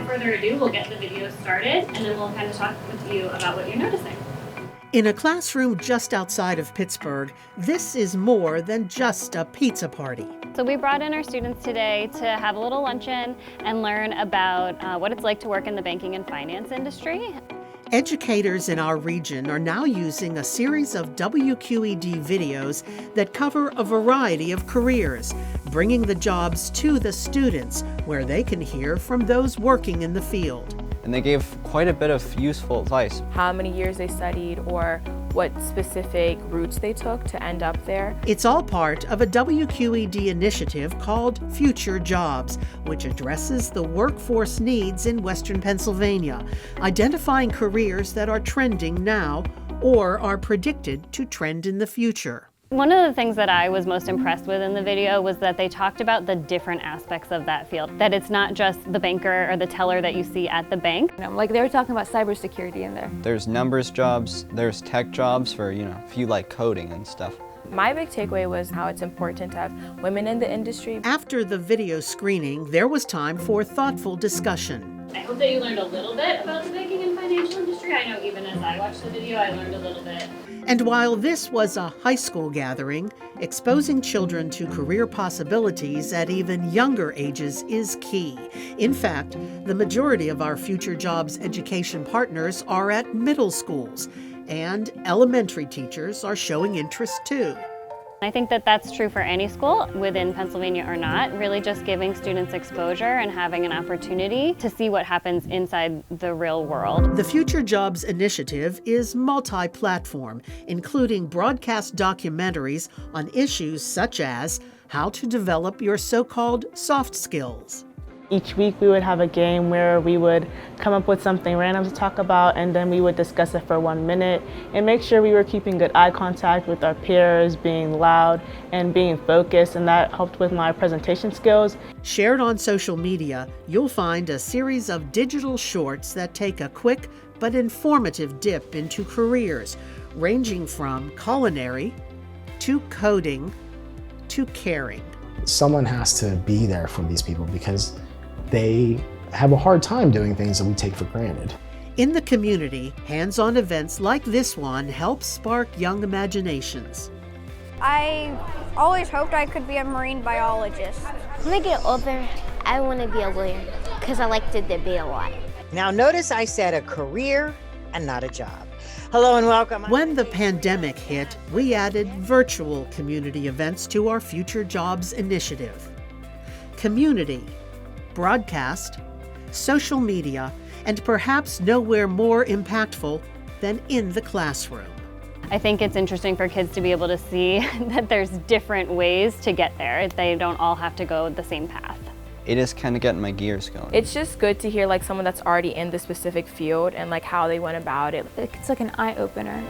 further ado, we'll get the video started, and then we'll kind of talk with you about what you're noticing. In a classroom just outside of Pittsburgh, this is more than just a pizza party. So we brought in our students today to have a little luncheon and learn about what it's like to work in the banking and finance industry. Educators in our region are now using a series of WQED videos that cover a variety of careers, bringing the jobs to the students where they can hear from those working in the field. And they gave quite a bit of useful advice. How many years they studied or what specific routes they took to end up there. It's all part of a WQED initiative called Future Jobs, which addresses the workforce needs in Western Pennsylvania, identifying careers that are trending now or are predicted to trend in the future. One of the things that I was most impressed with in the video was that they talked about the different aspects of that field. That it's not just the banker or the teller that you see at the bank. Like they were talking about cybersecurity in there. There's numbers jobs, there's tech jobs for, if you like coding and stuff. My big takeaway was how it's important to have women in the industry. After the video screening, there was time for thoughtful discussion. I hope that you learned a little bit about the banking and financial industry. I know even as I watched the video, I learned a little bit. And while this was a high school gathering, exposing children to career possibilities at even younger ages is key. In fact, the majority of our Future Jobs education partners are at middle schools, and elementary teachers are showing interest too. I think that that's true for any school, within Pennsylvania or not, really just giving students exposure and having an opportunity to see what happens inside the real world. The Future Jobs initiative is multi-platform, including broadcast documentaries on issues such as how to develop your so-called soft skills. Each week we would have a game where we would come up with something random to talk about, and then we would discuss it for 1 minute and make sure we were keeping good eye contact with our peers, being loud and being focused, and that helped with my presentation skills. Shared on social media, you'll find a series of digital shorts that take a quick but informative dip into careers, ranging from culinary to coding to caring. Someone has to be there for these people because they have a hard time doing things that we take for granted. In the community, hands-on events like this one help spark young imaginations. I always hoped I could be a marine biologist. When I get older, I want to be a lawyer because I like to debate a lot. Now notice I said a career and not a job. Hello and welcome. When the pandemic hit, we added virtual community events to our Future Jobs initiative. Community, broadcast, social media, and perhaps nowhere more impactful than in the classroom. I think it's interesting for kids to be able to see that there's different ways to get there. They don't all have to go the same path. It is kind of getting my gears going. It's just good to hear someone that's already in the specific field and how they went about it. It's like an eye-opener.